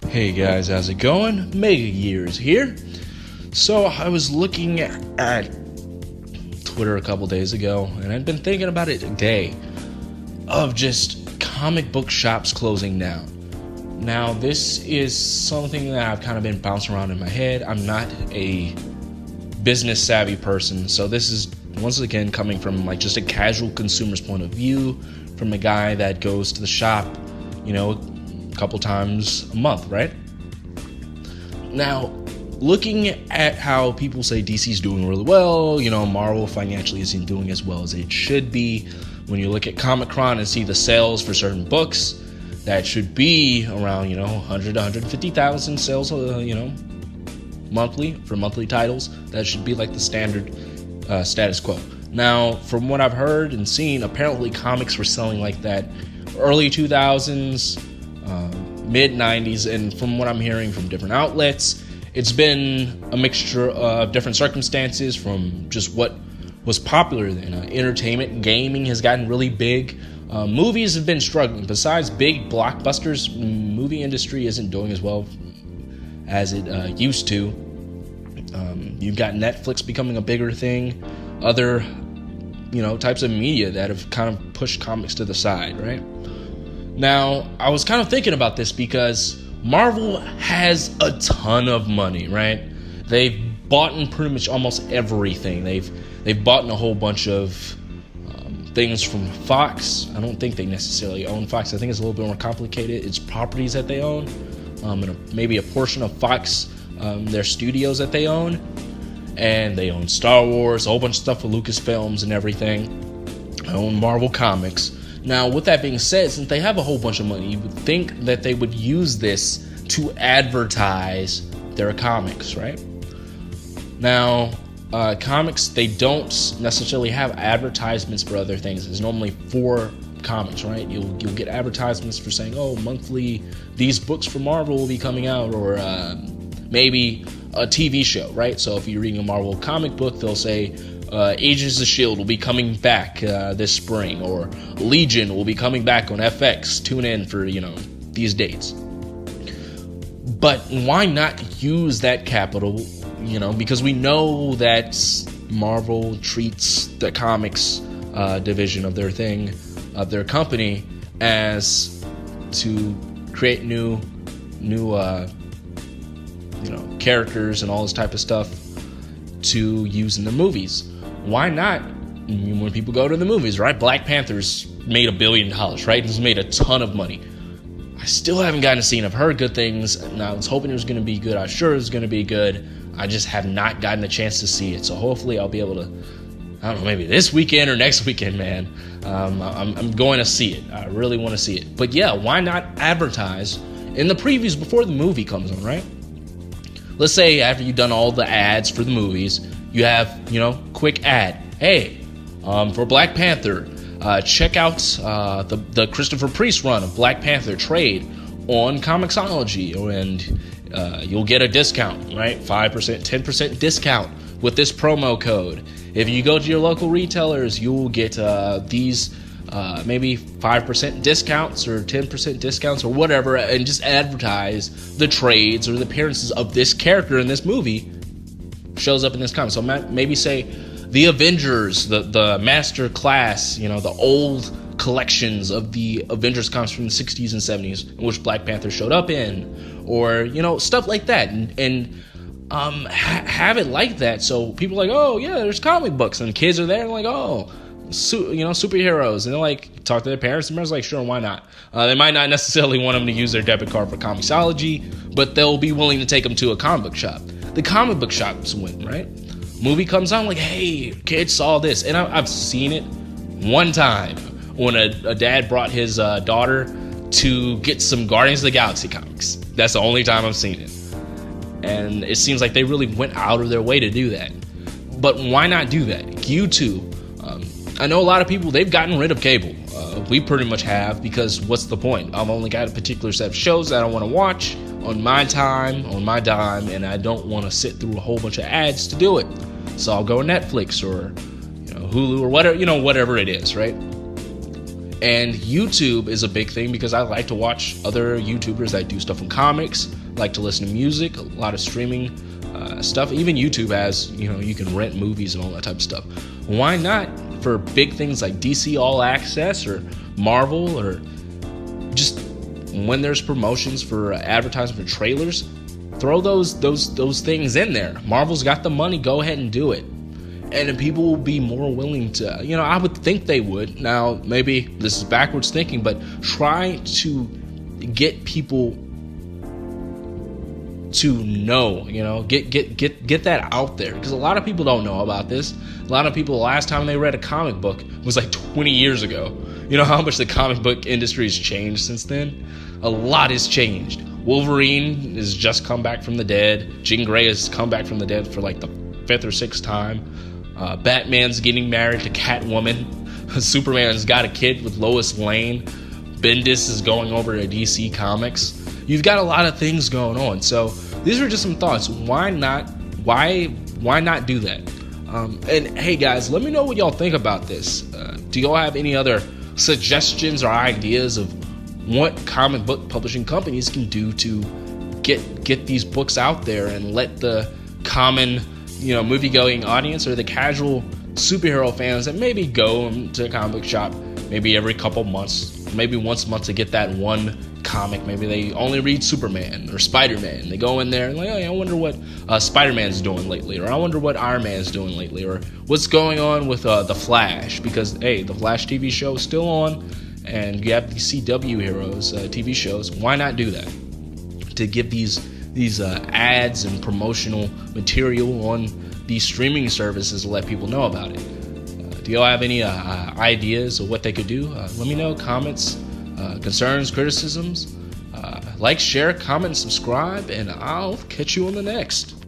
Hey guys, how's it going? Mega Years here. So I was looking at Twitter a couple days ago, and I'd been thinking about it today of just comic book shops closing down. Now, this is something that I've kind of been bouncing around in my head. I'm not a business savvy person, so this is once again coming from like just a casual consumer's point of view, from a guy that goes to the shop, a couple times a month, right? Now, looking at how people say DC's doing really well, Marvel financially isn't doing as well as it should be. When you look at Comic-Con and see the sales for certain books, that should be around, 100 to 150,000 sales, monthly for monthly titles. That should be like the standard status quo. Now, from what I've heard and seen, apparently comics were selling like that early 2000s, mid 90s, and from what I'm hearing from different outlets, it's been a mixture of different circumstances, from just what was popular then. Entertainment and gaming has gotten really big. Movies have been struggling. Besides big blockbusters, movie industry isn't doing as well as it used to. You've got Netflix becoming a bigger thing, other types of media that have kind of pushed comics to the side, right? Now, I was kind of thinking about this because Marvel has a ton of money, right? They've bought in pretty much almost everything. They've bought in a whole bunch of things from Fox. I don't think they necessarily own Fox. I think it's a little bit more complicated. It's properties that they own, and maybe a portion of Fox, their studios that they own. And they own Star Wars, a whole bunch of stuff with Lucasfilms and everything. They own Marvel Comics. Now, with that being said, since they have a whole bunch of money, you would think that they would use this to advertise their comics, right? Now, comics, they don't necessarily have advertisements for other things. It's normally for comics, right? You'll get advertisements for saying, monthly, these books for Marvel will be coming out, or maybe a TV show, right? So if you're reading a Marvel comic book, they'll say, Agents of S.H.I.E.L.D. will be coming back this spring, or Legion will be coming back on FX. Tune in for, these dates. But why not use that capital, because we know that Marvel treats the comics division of their thing, of their company, as to create new characters and all this type of stuff to use in the movies. Why not, when people go to the movies, right? Black Panther's made $1 billion, right? It's made a ton of money. I still haven't gotten to see it. I've heard good things, and I was hoping it was going to be good. I was sure it was going to be good. I just have not gotten a chance to see it. So hopefully I'll be able to, I don't know, maybe this weekend or next weekend, man. I'm going to see it. I really want to see it. But yeah, why not advertise in the previews before the movie comes on, right? Let's say after you've done all the ads for the movies, you have, quick ad. Hey, for Black Panther, check out the Christopher Priest run of Black Panther trade on Comixology, and you'll get a discount, right? 5%, 10% discount with this promo code. If you go to your local retailers, you'll get these maybe 5% discounts or 10% discounts or whatever, and just advertise the trades or the appearances of this character in this movie shows up in this comic. So maybe say the Avengers, the Master Class, the old collections of the Avengers comics from the 60s and 70s, in which Black Panther showed up in, or stuff like that, and have it like that, so people are like, oh yeah, there's comic books, and kids are there and like, oh, superheroes, and they're like, talk to their parents, and parents are like, sure, why not? They might not necessarily want them to use their debit card for Comixology, but they'll be willing to take them to a comic book shop. The comic book shops win, right? Movie comes on, like, hey, kids saw this, and I've seen it one time when a dad brought his daughter to get some Guardians of the Galaxy comics. That's the only time I've seen it, and it seems like they really went out of their way to do that. But why not do that? YouTube. I know a lot of people, they've gotten rid of cable. We pretty much have, because what's the point? I've only got a particular set of shows that I want to watch on my time, on my dime, and I don't want to sit through a whole bunch of ads to do it. So I'll go Netflix or Hulu or whatever, whatever it is, right? And YouTube is a big thing because I like to watch other YouTubers that do stuff in comics, like to listen to music, a lot of streaming stuff. Even YouTube has, you can rent movies and all that type of stuff. Why not for big things like DC All Access or Marvel, or just when there's promotions for advertising for trailers, throw those things in there. Marvel's got the money, go ahead and do it. And then people will be more willing to, I would think they would. Now, maybe this is backwards thinking, but try to get people to know, get that out there. Because a lot of people don't know about this. A lot of people, the last time they read a comic book was like 20 years ago. You know how much the comic book industry has changed since then? A lot has changed. Wolverine has just come back from the dead. Jean Grey has come back from the dead for like the 5th or 6th time. Batman's getting married to Catwoman. Superman's got a kid with Lois Lane. Bendis is going over to DC Comics. You've got a lot of things going on. So these are just some thoughts. Why not do that? And hey guys, let me know what y'all think about this. Do y'all have any other suggestions or ideas of what comic book publishing companies can do to get these books out there and let the common movie-going audience or the casual superhero fans that maybe go to a comic book shop maybe every couple months, maybe once a month to get that one comic. Maybe they only read Superman or Spider-Man. They go in there and I wonder what Spider-Man's doing lately, or I wonder what Iron Man's doing lately, or what's going on with The Flash, because hey, the Flash TV show is still on, and you have these CW heroes TV shows. Why not do that to give these ads and promotional material on these streaming services to let people know about it? Do y'all have any ideas of what they could do? Let me know. Comments, concerns, criticisms. Like, share, comment, subscribe, and I'll catch you on the next.